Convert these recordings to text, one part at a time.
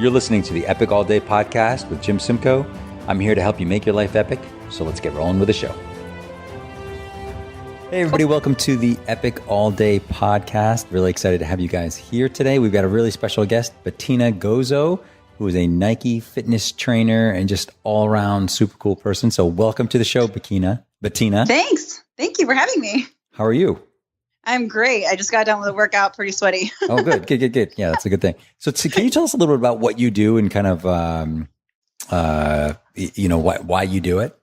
You're listening to the Epic All Day podcast with Jim Simcoe. I'm here to help you make your life epic, so let's get rolling with the show. Hey everybody, welcome to the Epic All Day podcast. Really excited to have you guys here today. We've got a really special guest, Betina Gozo, who is a Nike fitness trainer and just all-around super cool person. So welcome to the show, Betina. Thanks. Thank you for having me. How are you? I'm great. I just got done with a workout, pretty sweaty. Oh, good. Yeah, that's a good thing. So can you tell us a little bit about what you do and kind of, why you do it?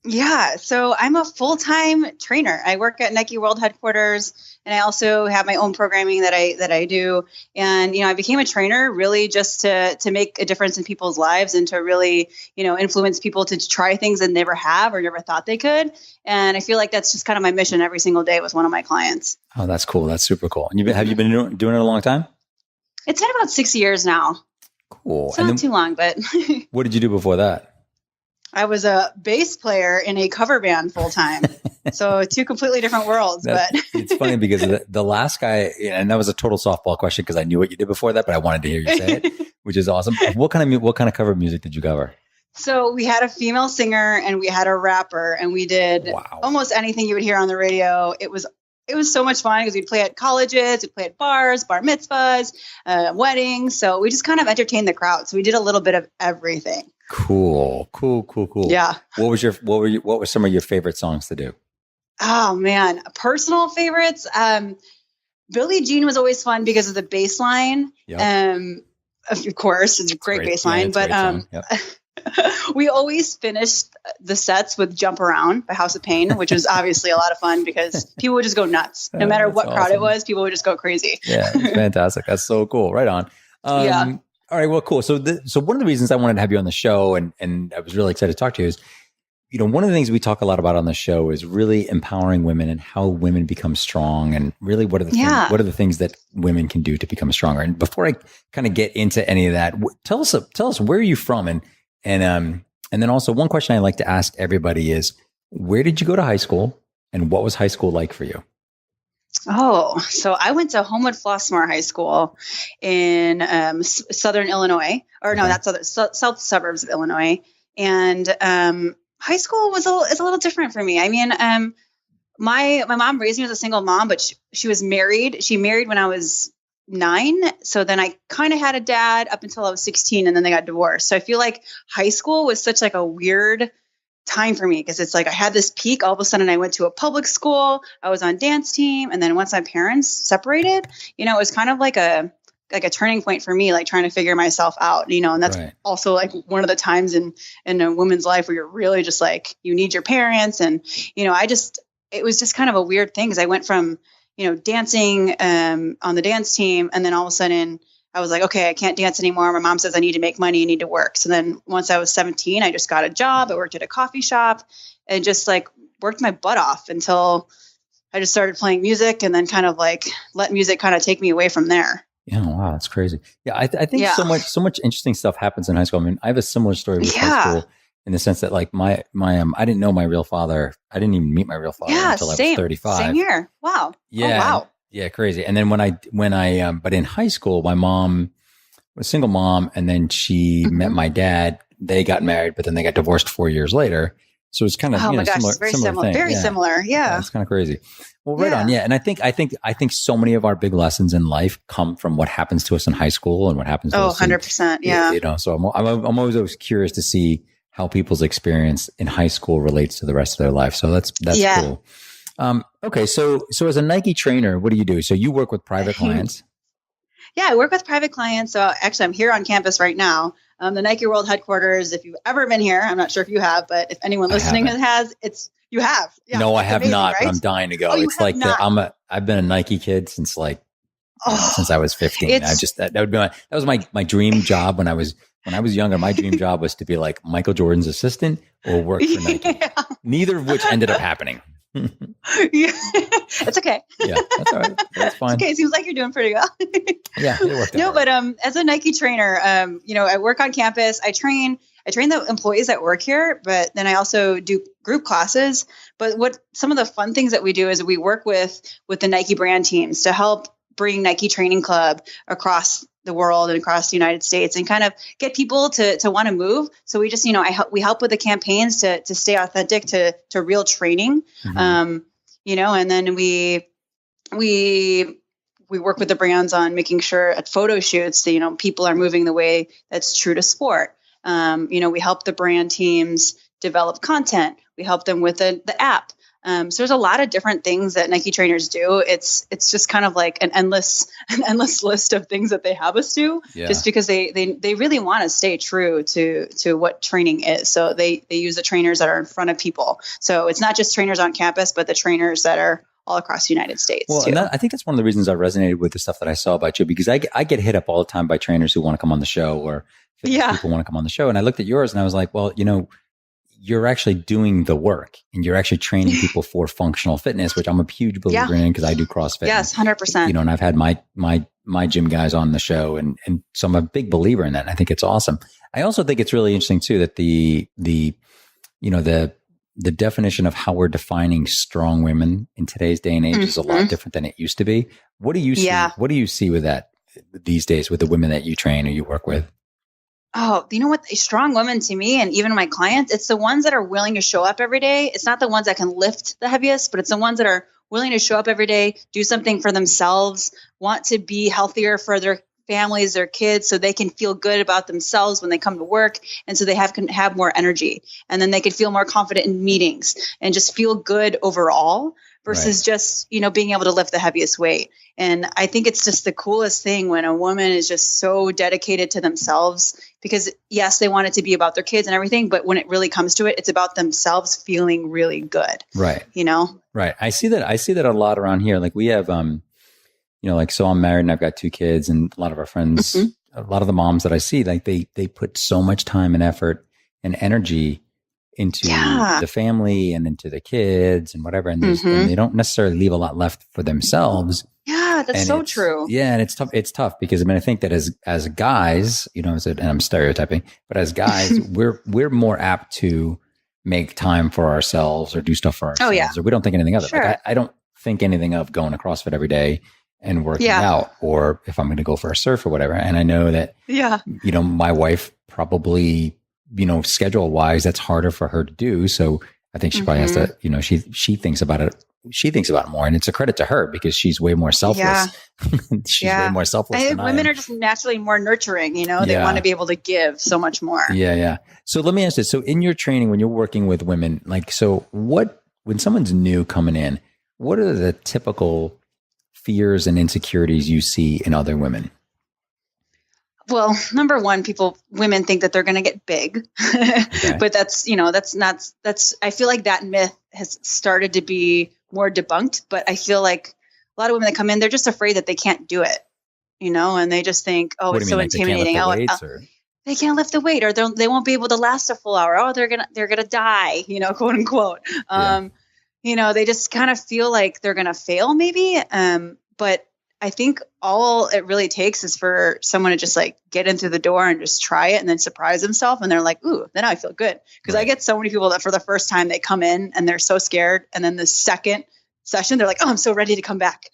Yeah. So I'm a full-time trainer. I work at Nike World Headquarters, and I also have my own programming that I do. And, I became a trainer really just to make a difference in people's lives and to really, influence people to try things that never have or never thought they could. And I feel like that's just kind of my mission every single day with one of my clients. Oh, that's cool. That's super cool. And have you been doing it a long time? It's been about 6 years now. Cool. It's not too long, but what did you do before that? I was a bass player in a cover band full time. So two completely different worlds. But it's funny because the last guy, and that was a total softball question because I knew what you did before that, but I wanted to hear you say it, which is awesome. What kind of cover music did you cover? So we had a female singer and we had a rapper, and we did almost anything you would hear on the radio. It was so much fun because we'd play at colleges, we'd play at bars, bar mitzvahs, weddings. So we just kind of entertained the crowd. So we did a little bit of everything. Cool. Yeah. What were some of your favorite songs to do? Oh man, personal favorites. Billie Jean was always fun because of the bass line. Yep. Of course, it's a great bass line, but we always finished the sets with Jump Around by House of Pain, which was obviously a lot of fun because people would just go nuts. No matter what crowd it was, people would just go crazy. Yeah, it's fantastic. That's so cool. Right on. Yeah. All right. Well, cool. So one of the reasons I wanted to have you on the show and I was really excited to talk to you is, one of the things we talk a lot about on the show is really empowering women and how women become strong and really what are the things that women can do to become stronger. And before I kind of get into any of that, tell us where are you from? And then also one question I like to ask everybody is, where did you go to high school and what was high school like for you? Oh, so I went to Homewood Flossmoor High School in Southern Illinois, or no, that's south suburbs of Illinois. And high school is a little different for me. I mean, my mom raised me as a single mom, but she was married. She married when I was 9. So then I kind of had a dad up until I was 16, and then they got divorced. So I feel like high school was such like a weird time for me because it's like I had this peak. All of a sudden I went to a public school. I was on dance team. And then once my parents separated, it was kind of like a turning point for me, like trying to figure myself out, and that's also like one of the times in a woman's life where you're really just like, you need your parents. And, it was just kind of a weird thing because I went from, dancing on the dance team. And then all of a sudden I was like, okay, I can't dance anymore. My mom says I need to make money. I need to work. So then once I was 17, I just got a job. I worked at a coffee shop and just like worked my butt off until I just started playing music and then kind of like let music kind of take me away from there. Yeah. Wow. That's crazy. Yeah. I think so much interesting stuff happens in high school. I mean, I have a similar story with high school in the sense that like my I didn't know my real father. I didn't even meet my real father until I was 35. Same here. Wow. Yeah. Oh, wow. Yeah, crazy. And then but in high school, my mom was a single mom, and then she met my dad. They got married, but then they got divorced 4 years later. So it's kind of similar, very similar. Yeah, it's kind of crazy. Well, right on. Yeah, and I think so many of our big lessons in life come from what happens to us in high school and what happens to us. 100%. Yeah. So I'm always curious to see how people's experience in high school relates to the rest of their life. So that's cool. Okay. So as a Nike trainer, what do you do? So you work with private clients? Yeah, I work with private clients. So actually I'm here on campus right now. The Nike World Headquarters, if you've ever been here, I'm not sure if you have, but if anyone listening has, you have. Yeah, no, I have amazing, not, right? but I'm dying to go. It's like I've been a Nike kid since since I was 15. That was my dream job when I was younger. My dream job was to be like Michael Jordan's assistant or work for Nike. Neither of which ended up happening. Yeah, it's okay. Yeah, that's all right. That's fine. It's okay. Seems like you're doing pretty well. Yeah, it worked out. No, but as a Nike trainer, I work on campus. I train the employees that work here, but then I also do group classes. But what some of the fun things that we do is we work with the Nike brand teams to help bring Nike Training Club across the world and across the United States, and kind of get people to want to move. So we just, we help with the campaigns to stay authentic to real training. And then we work with the brands on making sure at photo shoots that, people are moving the way that's true to sport. We help the brand teams develop content. We help them with the app. So there's a lot of different things that Nike trainers do. It's just kind of like an endless list of things that they have us do, just because they really want to stay true to what training is. So they use the trainers that are in front of people. So it's not just trainers on campus, but the trainers that are all across the United States. Well, and I think that's one of the reasons I resonated with the stuff that I saw about you, because I get hit up all the time by trainers who want to come on the show, or people want to come on the show. And I looked at yours and I was like, well, you're actually doing the work, and you're actually training people for functional fitness, which I'm a huge believer in, because I do CrossFit. Yes, 100%. And I've had my gym guys on the show, and so I'm a big believer in that. And I think it's awesome. I also think it's really interesting too that the definition of how we're defining strong women in today's day and age is a lot different than it used to be. What do you see? What do you see with that these days with the women that you train or you work with? Oh, you know what? A strong woman to me, and even my clients, it's the ones that are willing to show up every day. It's not the ones that can lift the heaviest, but it's the ones that are willing to show up every day, do something for themselves, want to be healthier for their families, their kids, so they can feel good about themselves when they come to work. And so they can have more energy, and then they can feel more confident in meetings and just feel good overall versus just, being able to lift the heaviest weight. And I think it's just the coolest thing when a woman is just so dedicated to themselves, because yes, they want it to be about their kids and everything, but when it really comes to it, it's about themselves feeling really good. Right. Right. I see that a lot around here. Like we have, so I'm married and I've got 2 kids, and a lot of our friends, a lot of the moms that I see, like they put so much time and effort and energy into the family and into the kids and whatever. And, and they don't necessarily leave a lot left for themselves. Yeah, that's so true. Yeah. And it's tough because I think that as guys, and I'm stereotyping, but as guys, we're more apt to make time for ourselves or do stuff for ourselves, or we don't think anything of it. Sure. Like I don't think anything of going to CrossFit every day and working out, or if I'm going to go for a surf or whatever. And I know that, my wife probably, schedule wise, that's harder for her to do. So I think she probably has to, she thinks about it. She thinks about it more, and it's a credit to her because she's way more selfless. Yeah. She's way more selfless than women I am. Are just naturally more nurturing, they want to be able to give so much more. Yeah. So let me ask this. So in your training, when you're working with women, when someone's new coming in, what are the typical fears and insecurities you see in other women? Well, number one, women think that they're going to get big, but that's I feel like that myth has started to be more debunked, but I feel like a lot of women that come in, they're just afraid that they can't do it, and they just think, oh, it's so intimidating. They can't lift the weight, or they won't be able to last a full hour. Oh, they're going to die, quote unquote. They just kind of feel like they're going to fail maybe. But I think all it really takes is for someone to just get in through the door and just try it and then surprise themselves. And they're like, ooh, then I feel good. Because I get so many people that for the first time they come in and they're so scared. And then the second session, they're like, oh, I'm so ready to come back.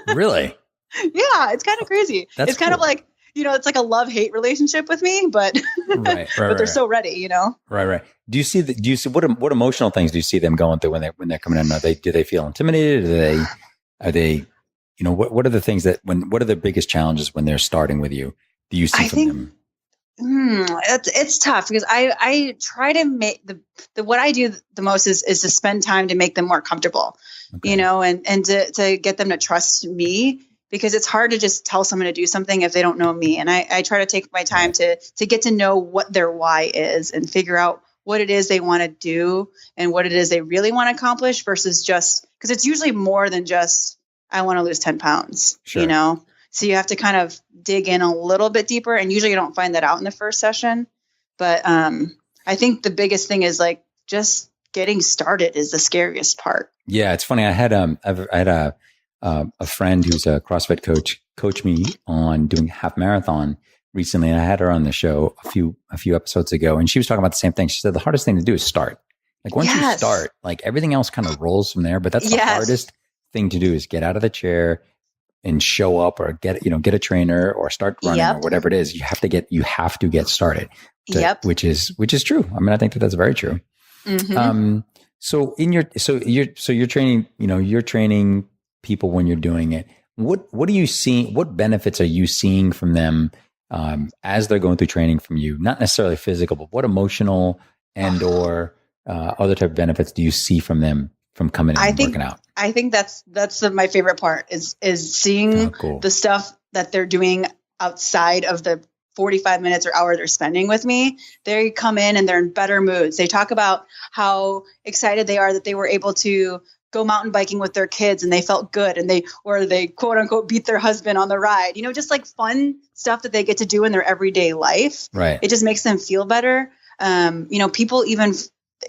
Really? Yeah. It's kind of crazy. It's kind of like, it's like a love-hate relationship with me, but, but they're so ready, Right. Do you see what emotional things do you see them going through when they're coming in? Do they feel intimidated? Are they what are the things what are the biggest challenges when they're starting with you? Do you see from them? It's tough because I try to make what I do the most is to spend time to make them more comfortable, and to get them to trust me, because it's hard to just tell someone to do something if they don't know me. And I try to take my time to get to know what their why is and figure out what it is they want to do and what it is they really want to accomplish versus just, because it's usually more than just, I want to lose 10 pounds, So you have to kind of dig in a little bit deeper, and usually you don't find that out in the first session. But I think the biggest thing is just getting started is the scariest part. Yeah, it's funny. I had a friend who's a CrossFit coach me on doing half marathon recently. And I had her on the show a few episodes ago, and she was talking about the same thing. She said the hardest thing to do is start. Once you start, everything else kind of rolls from there. But that's the hardest thing to do is get out of the chair and show up or get a trainer or start running or whatever it is, you have to get started. Which is true. I mean, I think that's very true. Mm-hmm. So you're training, you're training people when you're doing it. What are you seeing? What benefits are you seeing from them as they're going through training from you? Not necessarily physical, but what emotional and or other type of benefits do you see from them from coming in and working out? I think that's my favorite part is seeing the stuff that they're doing outside of the 45 minutes or hour they're spending with me. They come in and they're in better moods. They talk about how excited they are that they were able to go mountain biking with their kids and they felt good, and they quote unquote beat their husband on the ride, just like fun stuff that they get to do in their everyday life. Right. It just makes them feel better. People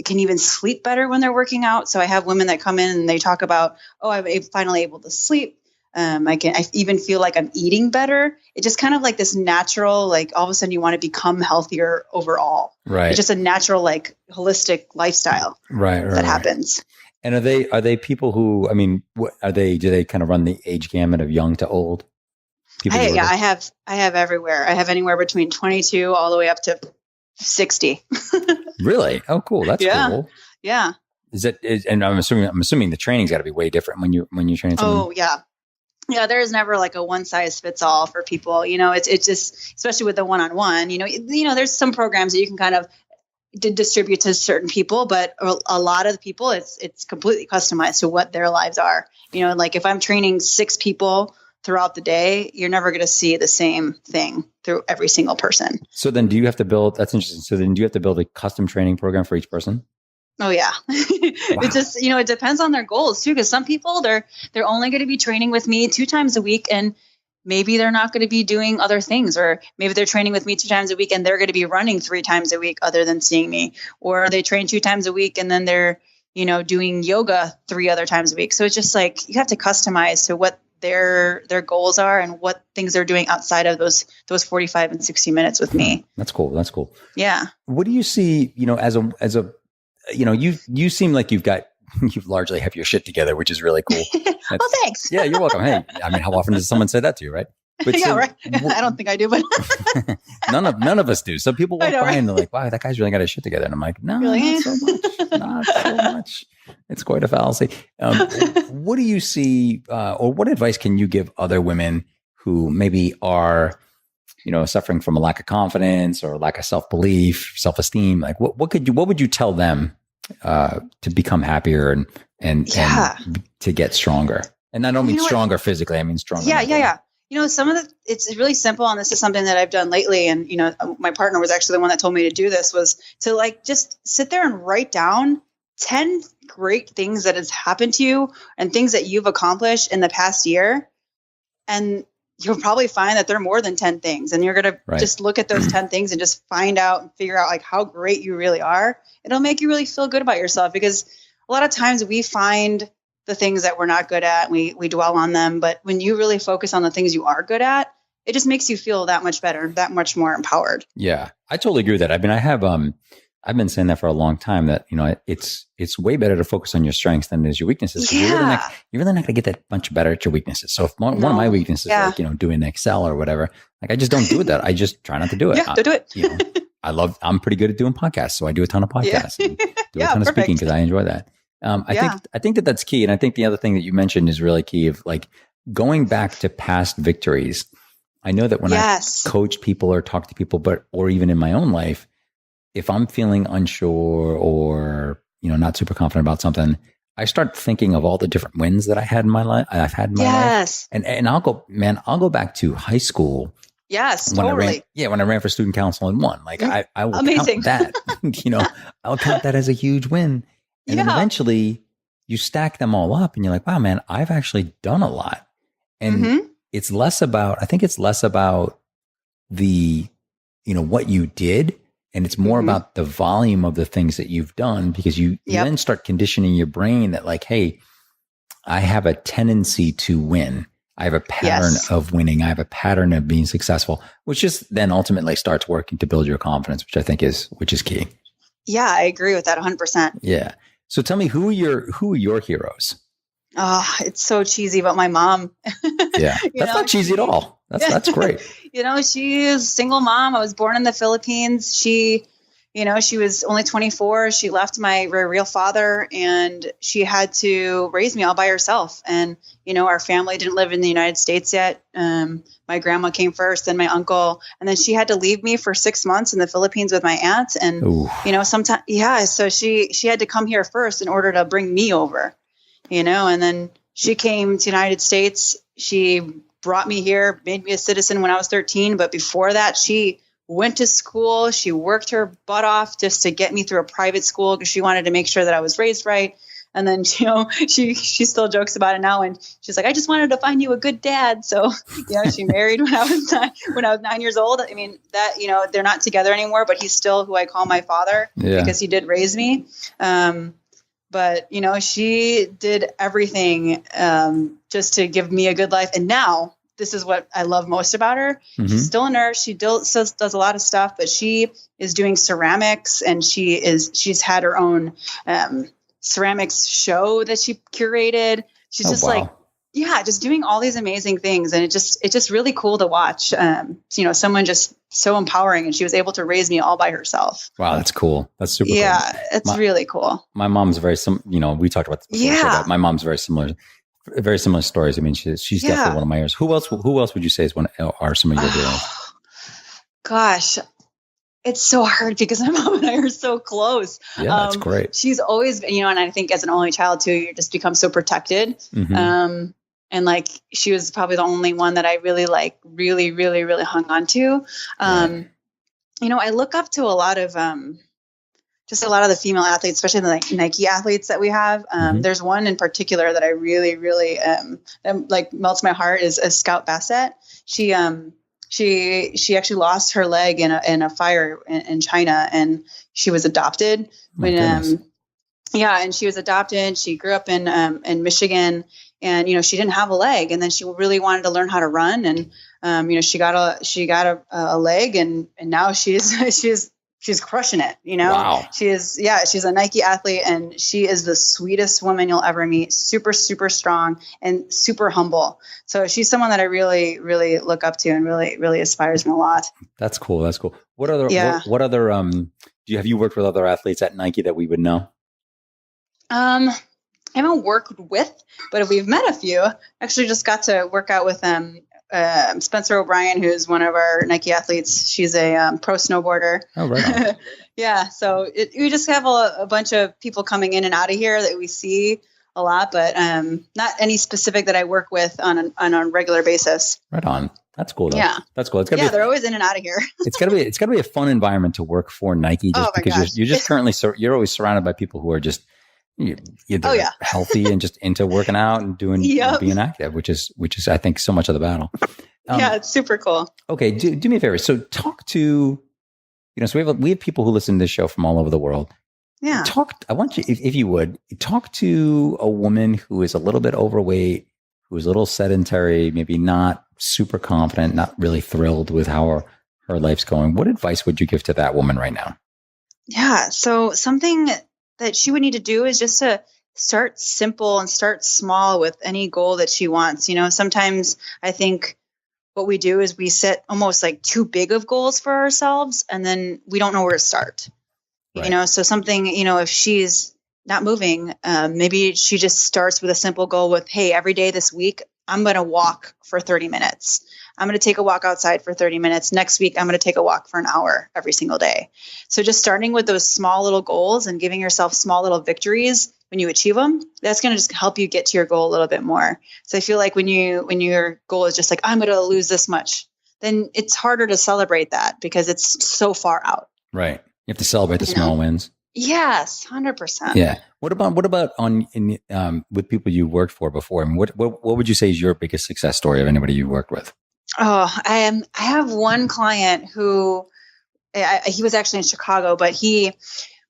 can even sleep better when they're working out. So I have women that come in and they talk about, I'm finally able to sleep. I even feel like I'm eating better. It's just kind of like this natural, like all of a sudden you want to become healthier overall. Right. It's just a natural, like holistic lifestyle that happens. And are they people who, I mean, do they kind of run the age gamut of young to old? I have everywhere. I have anywhere between 22 all the way up to 60. Really? Oh, cool. That's cool. Yeah. And I'm assuming the training's got to be way different when you're training someone. Oh, yeah. Yeah, there is never like a one size fits all for people. It's just, especially with the one-on-one, there's some programs that you can kind of distribute to certain people, but a lot of the people, it's completely customized to what their lives are. Like if I'm training 6 people throughout the day, you're never going to see the same thing through every single person. So then that's interesting. So then do you have to build a custom training program for each person? Oh yeah. Wow. It just, it depends on their goals too. Cause some people they're only going to be training with me 2 times a week, and maybe they're not going to be doing other things, or maybe they're training with me 2 times a week and they're going to be running 3 times a week other than seeing me, or they train 2 times a week and then they're, doing yoga 3 other times a week. So it's just like, you have to customize to what their goals are and what things they're doing outside of those 45 and 60 minutes with me. That's cool. Yeah. What do you see, as a you seem like you largely have your shit together, which is really cool. Well, thanks. Yeah, you're welcome. Hey, I mean, how often does someone say that to you, right? But yeah, right. I don't think I do, but none of us do. So people walk by and they're like, "Wow, that guy's really got his shit together." And I'm like, "No, really? Not so much. Not so much. It's quite a fallacy." What do you see, or what advice can you give other women who maybe are, suffering from a lack of confidence or lack of self-belief, self-esteem? Like, what would you tell them to become happier and to get stronger? And I don't mean stronger physically. I mean stronger. Yeah. It's really simple. And this is something that I've done lately. And, my partner was actually the one that told me to do this, was to just sit there and write down 10 great things that has happened to you and things that you've accomplished in the past year. And you'll probably find that there are more than 10 things. And you're going to just look at those 10 things and just find out and figure out like how great you really are. It'll make you really feel good about yourself, because a lot of times we find the things that we're not good at, and we dwell on them. But when you really focus on the things you are good at, it just makes you feel that much better, that much more empowered. Yeah, I totally agree with that. I mean, I've been saying that for a long time, that, it's way better to focus on your strengths than it is your weaknesses. Yeah. You're really not going to get that much better at your weaknesses. So if one of my weaknesses is like, doing Excel or whatever, like I just don't do that. I just try not to do it. Yeah, don't do it. I'm pretty good at doing podcasts. So I do a ton of podcasts and do a ton of speaking because I enjoy that. I think that's key. And I think the other thing that you mentioned is really key, of like going back to past victories. I know that when I coach people or talk to people, or even in my own life, if I'm feeling unsure or, not super confident about something, I start thinking of all the different wins that I've had in my life. And I'll go back to high school. Yes, when totally. When I ran for student council and won, like I will count that, I'll count that as a huge win. And then eventually you stack them all up and you're like, wow, man, I've actually done a lot. And it's less about the, what you did. And it's more about the volume of the things that you've done, because you then start conditioning your brain that like, hey, I have a tendency to win. I have a pattern of winning. I have a pattern of being successful, which just then ultimately starts working to build your confidence, which I think is key. Yeah, I agree with that 100%. Yeah. So tell me, who are your heroes? Oh, it's so cheesy, but my mom, Yeah, you that's know, not cheesy at all. That's great. you know, she is a single mom. I was born in the Philippines. She was only 24. She left my very real father, and she had to raise me all by herself. And, our family didn't live in the United States yet. My grandma came first, then my uncle, and then she had to leave me for 6 months in the Philippines with my aunt. And, Ooh. sometimes, so she had to come here first in order to bring me over. And then she came to the United States. She brought me here, made me a citizen when I was 13. But before that, she went to school. She worked her butt off just to get me through a private school because she wanted to make sure that I was raised right. And then, she still jokes about it now. And she's like, I just wanted to find you a good dad. So, she married when I was 9 years old. I mean, that, they're not together anymore, but he's still who I call my father because he did raise me. But, she did everything just to give me a good life. And now this is what I love most about her. Mm-hmm. She's still a nurse. She does a lot of stuff, but she is doing ceramics, and she's had her own ceramics show that she curated. She's just doing all these amazing things. And it's just really cool to watch, someone just so empowering, and she was able to raise me all by herself. Wow. That's cool. That's super cool. Yeah. It's really cool. My mom's very we talked about this before, but my mom's very similar stories. I mean, she's definitely one of my heroes. Who else would you say are some of your heroes? Gosh, it's so hard because my mom and I are so close. Yeah, that's great. She's always, and I think as an only child too, you just become so protected. Mm-hmm. And she was probably the only one that I really really, really, really hung on to. Right. I look up to a lot of the female athletes, especially the Nike athletes that we have. Mm-hmm. There's one in particular that I really, really melts my heart is Scout Bassett. She actually lost her leg in a fire in China, and she was adopted and she was adopted. She grew up in Michigan, and she didn't have a leg, and then she really wanted to learn how to run, and she got a leg, and now she's crushing it. Wow. She's a Nike athlete, and she is the sweetest woman you'll ever meet. Super, super strong and super humble. So she's someone that I really, really look up to and really, really inspires me a lot. That's cool. What other have you worked with other athletes at Nike that we would know? I haven't worked with, but we've met a few. Actually just got to work out with Spencer O'Brien, who's one of our Nike athletes. She's a pro snowboarder. Oh, right. Yeah. So we just have a bunch of people coming in and out of here that we see a lot, but not any specific that I work with on a regular basis. Right on. That's cool though. Yeah. That's cool. They're always in and out of here. It's gotta be a fun environment to work for Nike, just because you're just currently you're always surrounded by people who are just healthy and just into working out and doing being active, which is I think so much of the battle. It's super cool. Okay, do me a favor. So talk to so we have people who listen to this show from all over the world. Yeah. I want you, if you would, talk to a woman who is a little bit overweight, who is a little sedentary, maybe not super confident, not really thrilled with how her life's going. What advice would you give to that woman right now? Yeah. So something that she would need to do is just to start simple and start small with any goal that she wants. Sometimes I think what we do is we set almost like too big of goals for ourselves, and then we don't know where to start. Right. So something, if she's not moving, maybe she just starts with a simple goal with, hey, every day this week, I'm going to walk for 30 minutes. I'm going to take a walk outside for 30 minutes. Next week, I'm going to take a walk for an hour every single day. So just starting with those small little goals and giving yourself small little victories when you achieve them, that's going to just help you get to your goal a little bit more. So I feel like when your goal is just like, I'm going to lose this much, then it's harder to celebrate that because it's so far out. Right. You have to celebrate the small wins. Yes, 100%. Yeah. What about with people you worked for before? I mean, what would you say is your biggest success story of anybody you worked with? Oh, I have one client who he was actually in Chicago, but he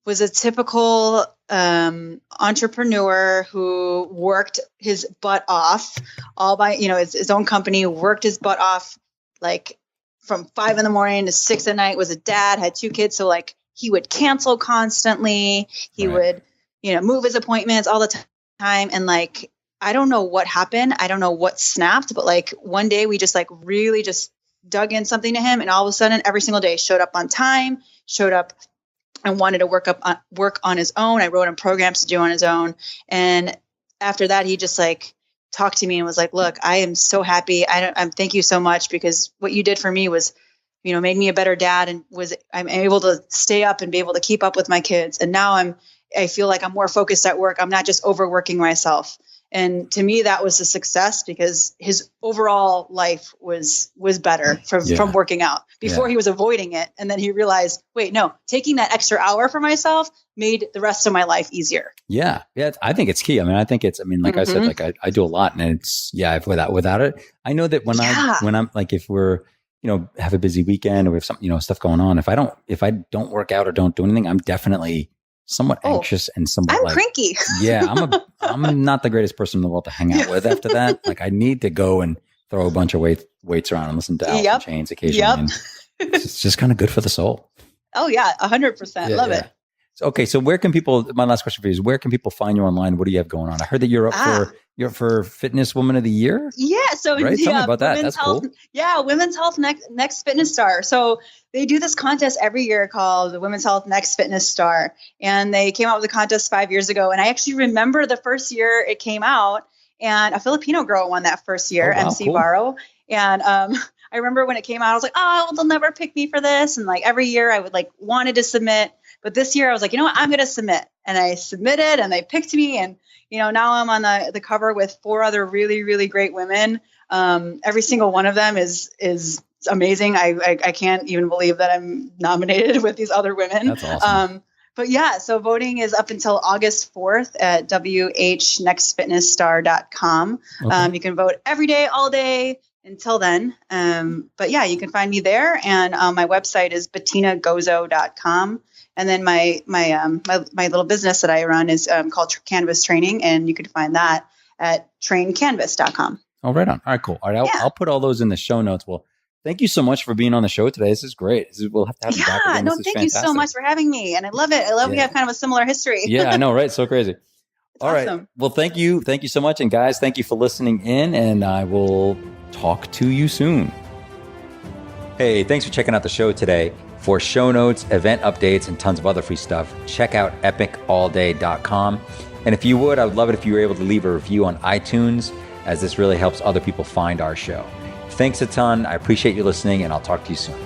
was a typical entrepreneur who worked his butt off all by his own company, worked his butt off like from 5 a.m. to 6 p.m. Was a dad, had 2 kids, so he would cancel constantly. He would, move his appointments all the time. And I don't know what happened. I don't know what snapped, but like one day we just like really just dug in something to him. And all of a sudden every single day showed up on time, showed up and wanted to work on his own. I wrote him programs to do on his own. And after that, he just like talked to me and was like, look, I am so happy. I'm thank you so much, because what you did for me was, made me a better dad, and I'm able to stay up and be able to keep up with my kids. And now I feel like I'm more focused at work. I'm not just overworking myself. And to me, that was a success, because his overall life was better from working out. Before he was avoiding it. And then he realized, wait, no, taking that extra hour for myself made the rest of my life easier. Yeah. Yeah. I think it's key. Like I said, like I do a lot, and it's, without it, I know that when I'm like, if we're, have a busy weekend, or we have some, stuff going on, if I don't work out or don't do anything, I'm definitely somewhat anxious and somewhat I'm cranky. Yeah. I'm not the greatest person in the world to hang out with after that. Like I need to go and throw a bunch of weights around and listen to Alice in Chains occasionally. And it's just kind of good for the soul. Oh yeah. 100%. Love it. Okay. So where can people, my last question for you is, where can people find you online? What do you have going on? I heard that you're up for Fitness Woman of the Year. Yeah. So right? Tell me about that. That's cool. Yeah. Women's Health Next Fitness Star. So they do this contest every year called the Women's Health Next Fitness Star. And they came out with a contest 5 years ago. And I actually remember the first year it came out, and a Filipino girl won that first year, MC Barro. And I remember when it came out, I was like, oh, they'll never pick me for this. And like every year I would like wanted to submit. But this year I was like, you know what, I'm going to submit. And I submitted, and they picked me. And, now I'm on the cover with 4 other really, really great women. Every single one of them is amazing. I can't even believe that I'm nominated with these other women. That's awesome. But yeah, so voting is up until August 4th at whnextfitnessstar.com. Okay. You can vote every day, all day until then. But yeah, you can find me there. And my website is betinagozo.com. And then my little business that I run is called Canvas Training, and you can find that at traincanvas.com. Oh, right on. All right, cool. All right, I'll put all those in the show notes. Well, thank you so much for being on the show today. This is great. We'll have to have you back again. Thank you so much for having me, and I love it. We have kind of a similar history. Yeah, I know, right? So crazy. All awesome. Right. Well, thank you so much, and guys, thank you for listening in, and I will talk to you soon. Hey, thanks for checking out the show today. For show notes, event updates, and tons of other free stuff, check out epicallday.com. And if you would, I would love it if you were able to leave a review on iTunes, as this really helps other people find our show. Thanks a ton. I appreciate you listening, and I'll talk to you soon.